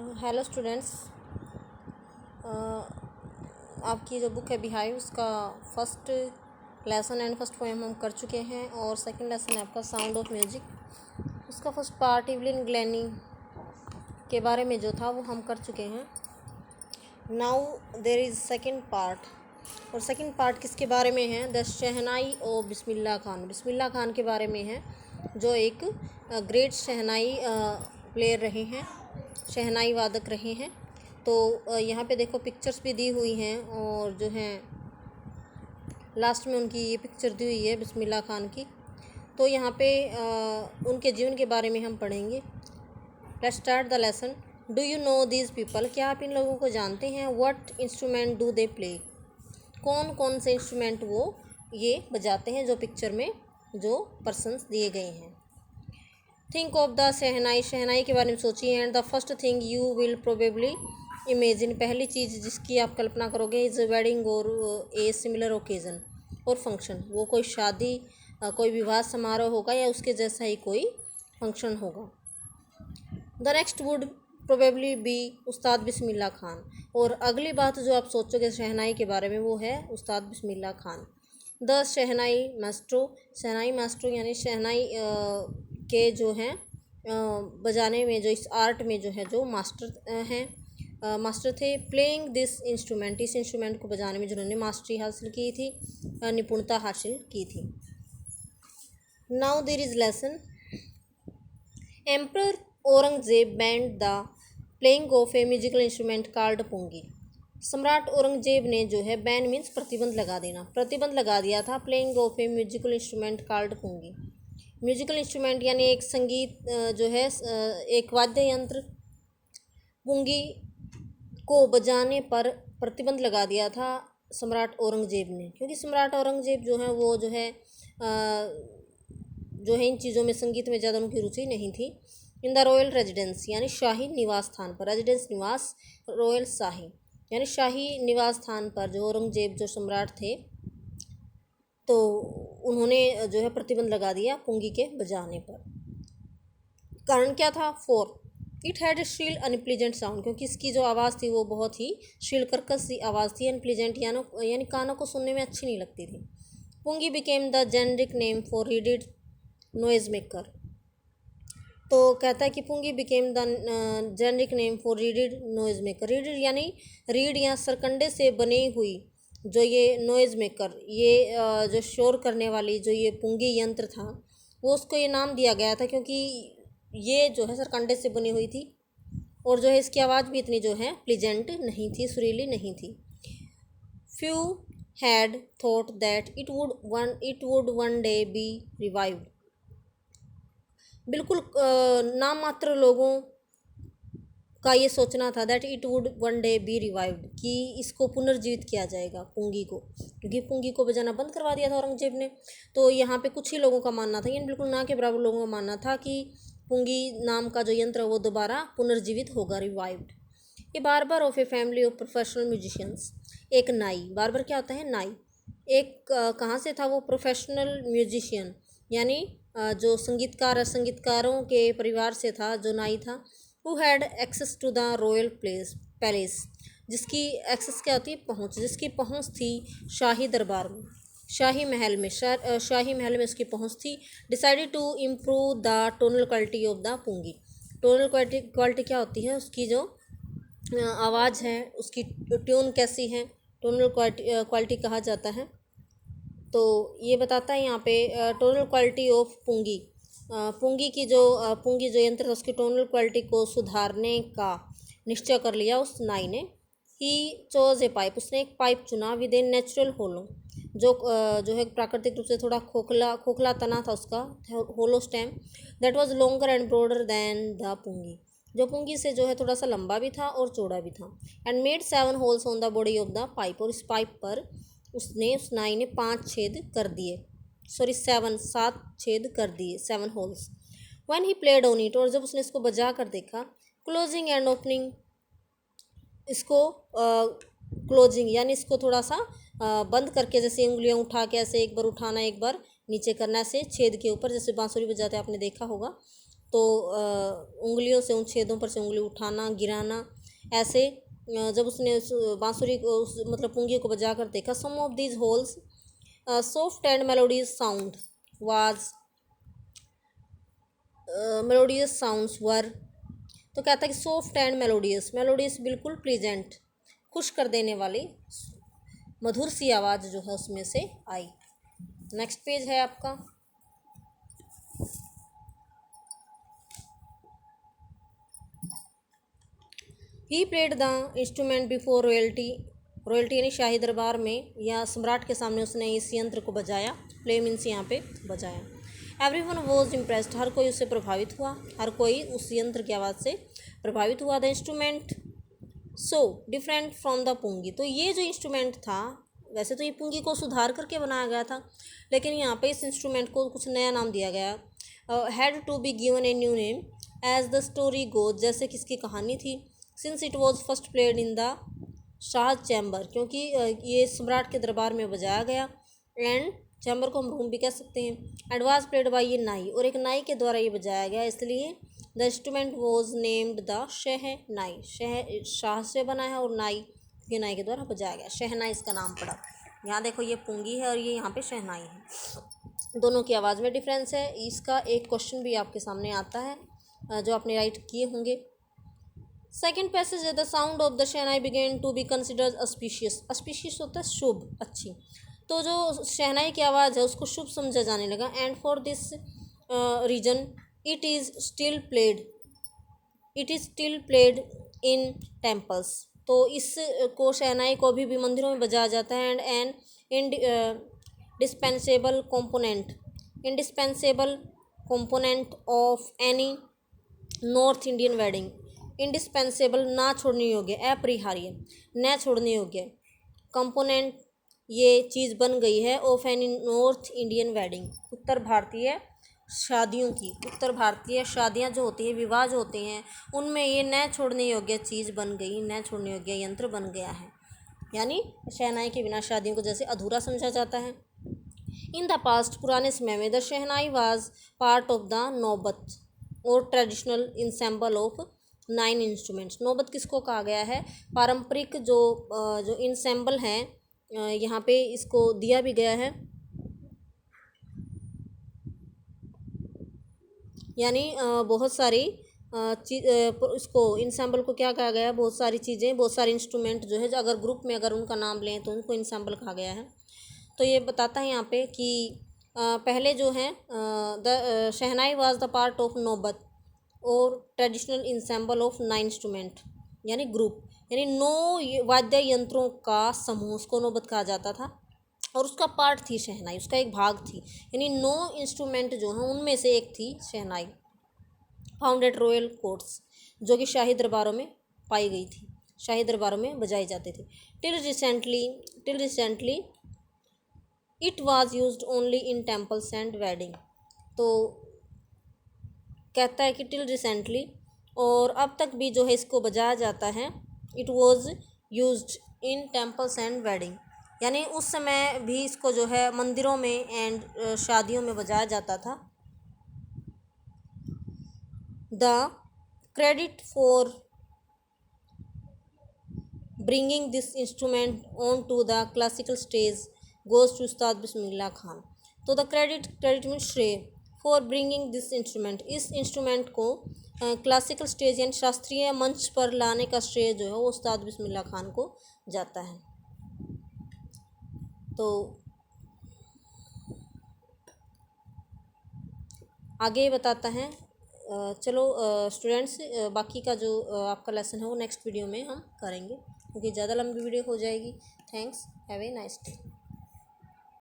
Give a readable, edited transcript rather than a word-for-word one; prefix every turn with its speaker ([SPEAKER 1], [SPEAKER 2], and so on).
[SPEAKER 1] Hello students. आपकी जो book है बिहाइव उसका first lesson and first poem हम कर चुके हैं और सेकंड लेसन है आपका साउंड ऑफ म्यूजिक। उसका फर्स्ट पार्ट इवलिन ग्लैनी के बारे में जो था वो हम कर चुके हैं। Now there is second part, और सेकंड पार्ट किसके बारे में है? The shehnai of Bismillah Khan. बिस्मिल्लाह खान के बारे में है, जो एक ग्रेट शहनाई प्लेयर रहे हैं, शहनाई वादक रहे हैं। तो यहाँ पे देखो पिक्चर्स भी दी हुई हैं, और जो हैं लास्ट में उनकी ये पिक्चर दी हुई है बिस्मिल्लाह खान की। तो यहाँ पे उनके जीवन के बारे में हम पढ़ेंगे। Let's start the lesson. Do you know these people? क्या आप इन लोगों को जानते हैं? What instrument do they play? कौन कौन से इंस्ट्रूमेंट वो ये बजाते हैं जो पिक्चर में जो पर्सन्स दिए गए हैं। थिंक ऑफ द शहनाई। शहनाई के बारे में सोचिए। And the first thing you will probably imagine. पहली चीज़ जिसकी आप कल्पना करोगे इज़ वेडिंग और ए सिमिलर ओकेज़न और फंक्शन। वो कोई शादी कोई विवाह समारोह होगा या उसके जैसा ही कोई फंक्शन होगा। The next would probably be उस्ताद बिस्मिल्लाह खान। और अगली बात जो आप सोचोगे शहनाई के बारे में वो है Ustad Bismillah Khan. The shehnai maestro. Shehnai maestro यानी शहनाई के जो हैं बजाने में, जो इस आर्ट में जो है जो मास्टर हैं, मास्टर थे। Playing this instrument. इस इंस्ट्रूमेंट को बजाने में जिन्होंने मास्टरी हासिल की थी, निपुणता हासिल की थी। Now there is lesson. Emperor Aurangzeb banned the playing of a musical instrument called pungi. सम्राट औरंगजेब ने जो है बैन मीन्स प्रतिबंध लगा देना, प्रतिबंध लगा दिया था playing of a musical instrument called pungi. Musical instrument यानी एक संगीत जो है एक वाद्य यंत्र पुंगी को बजाने पर प्रतिबंध लगा दिया था सम्राट औरंगजेब ने, क्योंकि सम्राट औरंगजेब जो है वो जो है इन चीज़ों में, संगीत में ज़्यादा उनकी रुचि नहीं थी। इन द रॉयल रेजिडेंस यानी शाही निवास स्थान पर, रेजिडेंस निवास, रॉयल शाही यानी शाही निवास स्थान पर जो औरंगजेब जो सम्राट थे तो उन्होंने जो है प्रतिबंध लगा दिया पुंगी के बजाने पर। कारण क्या था? Four it had a Srila unpleasant sound. क्योंकि इसकी जो आवाज़ थी वो बहुत ही श्रील कर्कश सी आवाज़ थी। अनप्लीजेंट यानी कानों को सुनने में अच्छी नहीं लगती थी। Pungi became the generic name for reeded noise maker. तो कहता है कि pungi became the generic name for reeded noise maker. Reeded यानी रीड या सरकंडे से बनी हुई जो ये नॉइज़ मेकर, ये जो शोर करने वाली जो ये पुंगी यंत्र था, वो उसको ये नाम दिया गया था क्योंकि ये जो है सरकंडे से बनी हुई थी, और जो है इसकी आवाज़ भी इतनी जो है प्लीजेंट नहीं थी, सुरीली नहीं थी। Few had thought that it would one day B revived. बिल्कुल नाम मात्र लोगों का ये सोचना था that it would one day B revived, कि इसको पुनर्जीवित किया जाएगा पुंगी को, क्योंकि पुंगी को बजाना बंद करवा दिया था औरंगजेब ने। तो यहाँ पे कुछ ही लोगों का मानना था, यानी बिल्कुल ना के बराबर लोगों का मानना था कि पुंगी नाम का जो यंत्र है वो दोबारा पुनर्जीवित होगा, revived. A barber of a family of professional musicians. एक नाई, बार्बर क्या होता है? नाई। एक कहाँ से था वो? प्रोफेशनल म्यूजिशियन यानी जो संगीतकारों के परिवार से था जो नाई था। Who had access to the royal palace. जिसकी एक्सेस क्या होती है? पहुँच। जिसकी पहुँच थी शाही दरबार में, शाही महल में, शाही महल में उसकी पहुँच थी। Decided to improve the tonal quality of the pungi. Tonal quality क्या होती है? उसकी जो आवाज़ है उसकी ट्यून कैसी है, टोनल क्वालिटी कहा जाता है। तो ये बताता है यहाँ पे टोनल क्वालिटी ऑफ पुंगी। पुंगी जो यंत्र था उसकी टोनल क्वालिटी को सुधारने का निश्चय कर लिया उस नाई ने। He chose A pipe. उसने एक पाइप चुना विद ए नेचुरल होलो, जो है प्राकृतिक रूप से थोड़ा खोखला तना था उसका, hollow stem. That was longer and broader than the pungi. जो पुंगी से जो है थोड़ा सा लंबा भी था और चौड़ा भी था। And made 7 holes on the body of the pipe. और इस पाइप पर उस नाई ने 5 छेद कर दिए, 7 छेद कर दिए, 7 holes. When he played on it. और जब उसने इसको बजा कर देखा, क्लोजिंग एंड ओपनिंग, इसको क्लोजिंग यानी इसको थोड़ा सा बंद करके, जैसे उंगलियां उठा के ऐसे एक बार उठाना एक बार नीचे करना, ऐसे छेद के ऊपर, जैसे बांसुरी बजाते आपने देखा होगा, तो उंगलियों से, उन छेदों पर से उंगली उठाना, गिराना, ऐसे जब उसने उस बांसुरी को, उस मतलब पुंगी को बजा कर देखा, some of these holes soft and melodious sound was melodious sounds were, तो कहता है कि सॉफ्ट एंड मेलोडियस, मेलोडियस बिल्कुल प्लीजेंट, खुश कर देने वाली मधुर सी आवाज़ जो है उसमें से आई। नेक्स्ट पेज है आपका। He played the instrument before royalty, royalty यानी शाही दरबार में या सम्राट के सामने उसने इस यंत्र को बजाया, प्ले मीन्स यहाँ पे बजाया। एवरीवन वॉज इम्प्रेस्ड, हर कोई उससे प्रभावित हुआ, हर कोई उस यंत्र की आवाज़ से प्रभावित हुआ। The instrument so different from the pungi, तो ये जो इंस्ट्रूमेंट था, वैसे तो ये पुंगी को सुधार करके बनाया गया था, लेकिन यहाँ पे इस इंस्ट्रूमेंट को कुछ नया नाम दिया गया, had to be given a new name as the story goes, जैसे कि इसकी कहानी थी। Since it was first played in the Shah chamber, क्योंकि ये सम्राट के दरबार में बजाया गया, एंड चैम्बर को हम रूम भी कह सकते हैं, एंड वाज प्लेड बाई ये नाई, और एक नाई के द्वारा ये बजाया गया, इसलिए the instrument was named the shehnai, शाह से बना है और नाई, ये नाई के द्वारा बजाया गया, शहनाई इसका नाम पड़ा। यहाँ देखो ये पुंगी है और ये यहाँ पे शहनाई है, दोनों की आवाज़ में डिफरेंस है। इसका एक क्वेश्चन भी आपके सामने आता है जो आपने राइट किए होंगे। सेकेंड पैसेज है, the sound of the shehnai began to be considered auspicious, auspicious होता है शुभ, अच्छी, तो जो शहनाई की आवाज़ है उसको शुभ समझा जाने लगा। And for this reason it is still played in temples, तो इस को शहनाई को अभी भी मंदिरों में बजाया जाता है। And indispensable component of any north Indian wedding, indispensable ना छोड़ने योग्य, अपरिहार्य, न छोड़ने योग्य, कंपोनेंट ये चीज़ बन गई है, of any north Indian wedding, उत्तर भारतीय शादियों की, उत्तर भारतीय शादियाँ जो होती हैं, विवाह जो होते हैं, उनमें ये न छोड़ने योग्य चीज़ बन गई, न छोड़ने योग्य यंत्र बन गया है, यानी शहनाई के बिना शादियों को जैसे अधूरा समझा जाता है। इन द पास्ट, पुराने समय में, the shehnai was part of the नौबत और ट्रेडिशनल इंसेंबल ऑफ 9 इंस्ट्रूमेंट्स। नौबत किसको कहा गया है? पारंपरिक जो इंसेंबल हैं, यहाँ पे इसको दिया भी गया है, यानी बहुत सारी इसको इंसेंबल को क्या कहा गया है? बहुत सारी चीज़ें, बहुत सारे इंस्ट्रूमेंट जो है, जो अगर ग्रुप में अगर उनका नाम लें तो उनको इंसेंबल कहा गया है। तो ये बताता है यहाँ पे कि पहले जो है the shehnai was the part of नौबत और ट्रेडिशनल इंसेंबल ऑफ 9 इंस्ट्रूमेंट, यानी ग्रुप, यानी 9 वाद्य यंत्रों का समूह, उसको नौबत कहा जाता था, और उसका पार्ट थी शहनाई, उसका एक भाग थी, यानी 9 इंस्ट्रूमेंट जो हैं उनमें से एक थी शहनाई। फाउंड एट रॉयल कोर्ट्स, जो कि शाही दरबारों में पाई गई थी, शाही दरबारों में बजाई जाती थी। Till recently it was used only in temples and wedding, तो कहता है कि टिल रिसेंटली, और अब तक भी जो है इसको बजाया जाता है। It was used in temples and wedding, यानी उस समय भी इसको जो है मंदिरों में एंड शादियों में बजाया जाता था। The credit for bringing this instrument on to the classical stage goes to Ustad Bismillah Khan, तो द क्रेडिट मीन श्रेय, फॉर ब्रिंगिंग दिस इंस्ट्रूमेंट, इस इंस्ट्रूमेंट को क्लासिकल स्टेज यानी शास्त्रीय मंच पर लाने का श्रेय जो है वो उस्ताद बिस्मिल्लाह खान को जाता है। तो आगे बताता है, चलो स्टूडेंट्स, बाकी का जो आपका लेसन है वो नेक्स्ट वीडियो में हम करेंगे, क्योंकि ज़्यादा लंबी वीडियो हो जाएगी। Thanks, have a nice day.